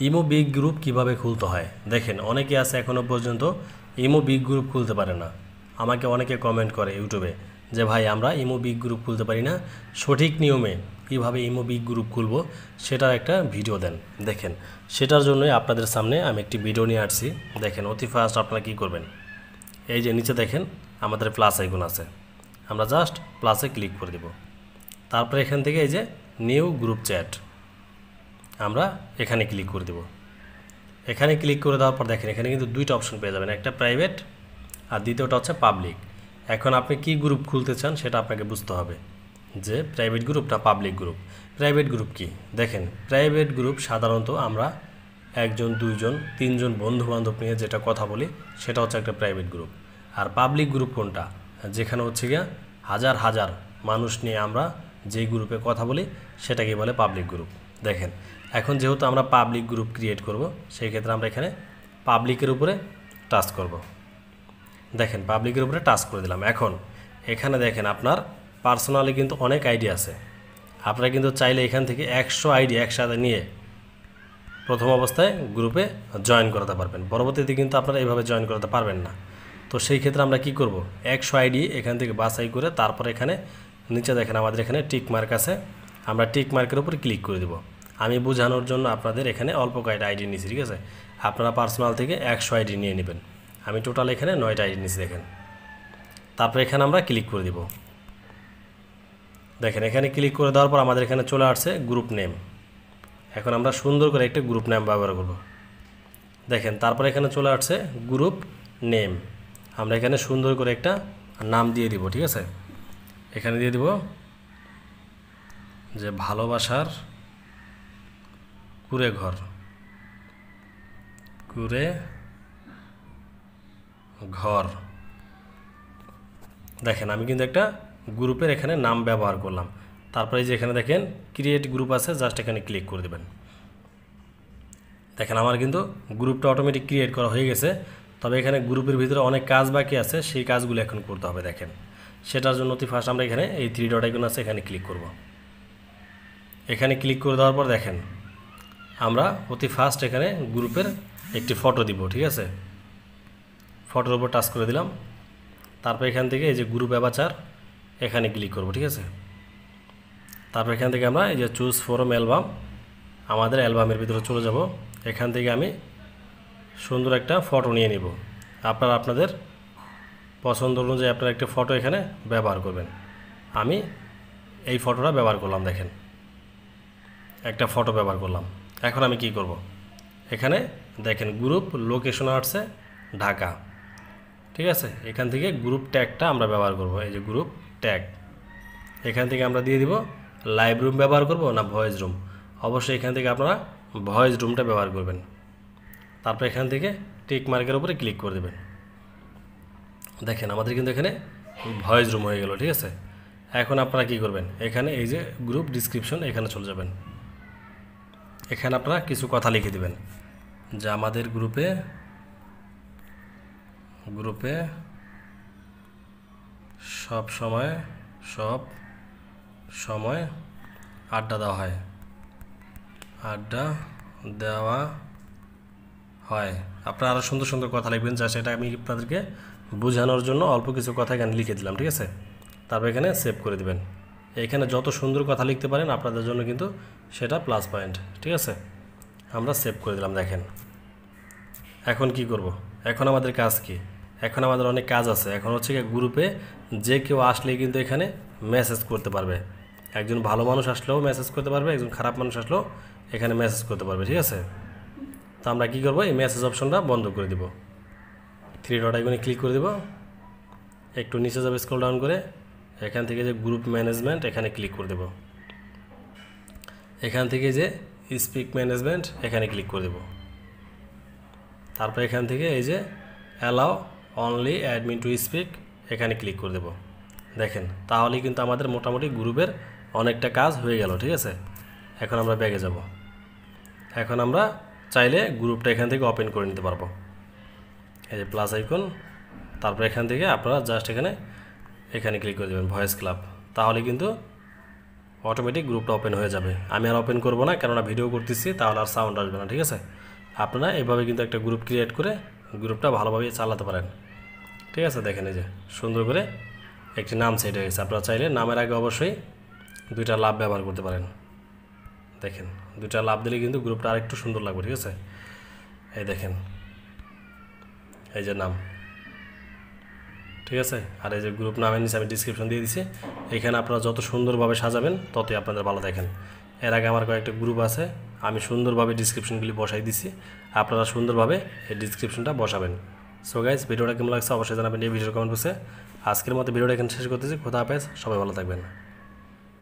Imo big group কিভাবে খুলতে হয় দেখেন, অনেকে আছে এখনও পর্যন্ত ইমো বিগ গ্রুপ খুলতে পারে না। আমাকে অনেকে কমেন্ট করে ইউটিউবে যে ভাই আমরা ইমো বিগ গ্রুপ খুলতে পারি না, সঠিক নিয়মে কীভাবে ইমো বিগ গ্রুপ খুলবো সেটার একটা ভিডিও দেন। দেখেন, সেটার জন্যই আপনাদের সামনে আমি একটি ভিডিও নিয়ে আসছি। দেখেন, অতি ফার্স্ট আপনারা কী করবেন, এই যে নিচে দেখেন আমাদের প্লাস আইকন আছে, আমরা জাস্ট প্লাসে ক্লিক করে দেব। তারপরে এখান থেকে এই যে নিউ গ্রুপ চ্যাট আমরা এখানে ক্লিক করে দেব। এখানে ক্লিক করে দেওয়ার পর দেখেন এখানে কিন্তু দুইটা অপশন পেয়ে যাবেন, একটা প্রাইভেট আর দ্বিতীয়টা হচ্ছে পাবলিক। এখন আপনি কি গ্রুপ খুলতে চান সেটা আপনাকে বুঝতে হবে যে প্রাইভেট গ্রুপ না পাবলিক গ্রুপ। প্রাইভেট গ্রুপ কি দেখেন, প্রাইভেট গ্রুপ সাধারণত আমরা একজন, দুইজন, তিনজন বন্ধুবান্ধব নিয়ে যেটা কথা বলি সেটা হচ্ছে একটা প্রাইভেট গ্রুপ। আর পাবলিক গ্রুপ কোনটা, যেখানে হচ্ছে গিয়া হাজার হাজার মানুষ নিয়ে আমরা যেই গ্রুপে কথা বলি সেটাকে বলে পাবলিক গ্রুপ। দেখেন, এখন যেহেতু আমরা পাবলিক গ্রুপ ক্রিয়েট করব, সেই ক্ষেত্রে আমরা এখানে পাবলিকের উপরে টাচ করব। দেখেন, পাবলিকের উপরে টাচ করে দিলাম। এখন এখানে দেখেন আপনার পার্সোনালি কিন্তু অনেক আইডি আছে, আপনারা কিন্তু চাইলে এখান থেকে 100 আইডি একসাথে নিয়ে প্রথম অবস্থায় গ্রুপে জয়েন করাতে পারবেন, পরবর্তীতে কিন্তু আপনারা এইভাবে জয়েন করাতে পারবেন না। তো সেই ক্ষেত্রে আমরা কি করব, 100 আইডি এখান থেকে বাছাই করে তারপর এখানে নিচে দেখেন আমাদের এখানে টিক মার্ক আছে, আমরা টিক মার্কের উপর ক্লিক করে দেব। আমি বোঝানোর জন্য আপনাদের এখানে অল্প কয়েকটা আইডি নিয়েছি, ঠিক আছে। আপনারা পার্সোনাল থেকে 100 আইডি নিয়ে নেবেন, আমি টোটাল এখানে 9টা আইডি নিয়েছি। দেখেন, তারপর এখানে আমরা ক্লিক করে দেব। দেখেন, এখানে ক্লিক করে দেওয়ার পর আমাদের এখানে চলে আসছে গ্রুপ নেম। এখন আমরা সুন্দর করে একটা গ্রুপ নাম ব্যবহার করব। দেখেন, তারপরে এখানে চলে আসছে গ্রুপ নেম, আমরা এখানে সুন্দর করে একটা নাম দিয়ে দিব, ঠিক আছে। এখানে দিয়ে দিব যে ভালোবাসার কুড়ে ঘর, কুড়ে ঘর। দেখেন, আমি কিন্তু একটা গ্রুপের এখানে নাম ব্যবহার করলাম। তারপরে যে এখানে দেখেন ক্রিয়েট গ্রুপ আছে, জাস্ট এখানে ক্লিক করে দেবেন। দেখেন, আমার কিন্তু গ্রুপটা অটোমেটিক ক্রিয়েট করা হয়ে গেছে। তবে এখানে গ্রুপের ভিতরে অনেক কাজ বাকি আছে, সেই কাজগুলো এখন করতে হবে। দেখেন, সেটার জন্য অতি ফার্স্ট আমরা এখানে এই 3 ডট আইকন আছে, এখানে ক্লিক করব। এখানে ক্লিক করে দেওয়ার পর দেখেন আমরা অতি ফার্স্ট এখানে গ্রুপের একটি ফটো দিব, ঠিক আছে। ফটোর উপর টাচ করে দিলাম। তারপর এখান থেকে এই যে গ্রুপ অ্যাভাটার এখানে ক্লিক করব, ঠিক আছে। তারপর এখান থেকে আমরা এই যে চুজ ফ্রম অ্যালবাম, আমাদের অ্যালবামের ভিতরে চলে যাব। এখান থেকে আমি সুন্দর একটা ফটো নিয়ে নিব। আপনারা আপনাদের পছন্দ অনুযায়ী আপনারা একটা ফটো এখানে ব্যবহার করবেন। আমি এই ফটোটা ব্যবহার করলাম। দেখেন, একটা ফটো ব্যবহার করলাম। এখন আমি কি করব, এখানে দেখেন গ্রুপ লোকেশন আসছে ঢাকা, ঠিক আছে। এখান থেকে গ্রুপ ট্যাগটা আমরা ব্যবহার করব, এই যে গ্রুপ ট্যাগ। এখান থেকে আমরা দিয়ে দিব লাইভ রুম ব্যবহার করব না ভয়েস রুম। অবশ্যই এখান থেকে আপনারা ভয়েস রুমটা ব্যবহার করবেন। তারপর এখান থেকে টিক মার্কের উপরে ক্লিক করে দেবেন। দেখেন, আমাদের কিন্তু এখানে ভয়েস রুম হয়ে গেল, ঠিক আছে। এখন আপনারা কি করবেন, এখানে এই যে গ্রুপ ডিসক্রিপশন এখানে চলে যাবেন। এখানে আপনারা কিছু কথা লিখে দিবেন যে আমাদের গ্রুপে সব সময় আড্ডা দেওয়া হয়। আপনারা আরও সুন্দর সুন্দর কথা লিখবেন, যা সেটা আমি আপনাদেরকে বোঝানোর জন্য অল্প কিছু কথা এখানে লিখে দিলাম, ঠিক আছে। তারপর এখানে সেভ করে দিবেন। এখানে যত সুন্দর কথা লিখতে পারেন আপনাদের জন্য কিন্তু সেটা প্লাস পয়েন্ট, ঠিক আছে। আমরা সেভ করে দিলাম। দেখেন, এখন কি করব, এখন আমাদের কাজ কি, এখন আমাদের অনেক কাজ আছে। এখন হচ্ছে কি গ্রুপে যে কেউ আসলেই কিন্তু এখানে মেসেজ করতে পারবে। একজন ভালো মানুষ আসলেও মেসেজ করতে পারবে, একজন খারাপ মানুষ আসলেও এখানে মেসেজ করতে পারবে, ঠিক আছে। তো আমরা কী করবো, এই মেসেজ অপশনটা বন্ধ করে দিব। 3 ডট আইকনে ক্লিক করে দেব, একটু নিচে যাবে স্ক্রল ডাউন করে, এখান থেকে যে গ্রুপ ম্যানেজমেন্ট এখানে ক্লিক করে দেব। এখান থেকে যে স্পিক ম্যানেজমেন্ট এখানে ক্লিক করে দেব। তারপর এখান থেকে এই যে allow only admin to speak এখানে ক্লিক করে দেব। দেখেন, তাহলেই কিন্তু আমাদের মোটামুটি গ্রুপের অনেকটা কাজ হয়ে গেল, ঠিক আছে। এখন আমরা ব্যাগে যাব। এখন আমরা চাইলে গ্রুপটা এখান থেকে ওপেন করে নিতে পারবো, এই যে প্লাস আইকন। তারপর এখান থেকে আপনারা জাস্ট এখানে ক্লিক করে দেবেন ভয়েস ক্লাব, তাহলে কিন্তু অটোমেটিক গ্রুপটা ওপেন হয়ে যাবে। আমি আর ওপেন করব না, কেননা ভিডিও করতেছি, তাহলে আর সাউন্ড আসবে না। ঠিক আছে, আপনারা এভাবে কিন্তু একটা গ্রুপ ক্রিয়েট করে গ্রুপটা ভালোভাবে চালাতে পারেন। ঠিক আছে, দেখেন এই যে সুন্দর করে একটি নাম সেট হয়ে গেছে। আপনারা চাইলে নামের আগে অবশ্যই 2টা লাভ ব্যবহার করতে পারেন। দেখেন 2টা লাভ দিলে কিন্তু গ্রুপটা আরেকটু সুন্দর লাগবে। ঠিক আছে, এই দেখেন এই যে নাম। ঠিক আছে, আর এই যে গ্রুপ নামের নিচে আমি ডিসক্রিপশন দিয়ে দিছি। এখানে আপনারা যত সুন্দরভাবে সাজাবেন ততই আপনাদের ভালো। দেখেন এর আগে আমার কয়েকটা গ্রুপ আছে, আমি সুন্দরভাবে ডিসক্রিপশনগুলি বসাই দিছি, আপনারা সুন্দরভাবে এই ডিসক্রিপশনটা বসাবেন। সো গাইজ, ভিডিওটা কেমন লাগছে অবশ্যই জানাবেন এই ভিডিওর কমেন্ট বক্সে। আজকের মতো ভিডিওটা এখানে শেষ করতেছি। খোদা হাফেজ, সবাই ভালো থাকবেন।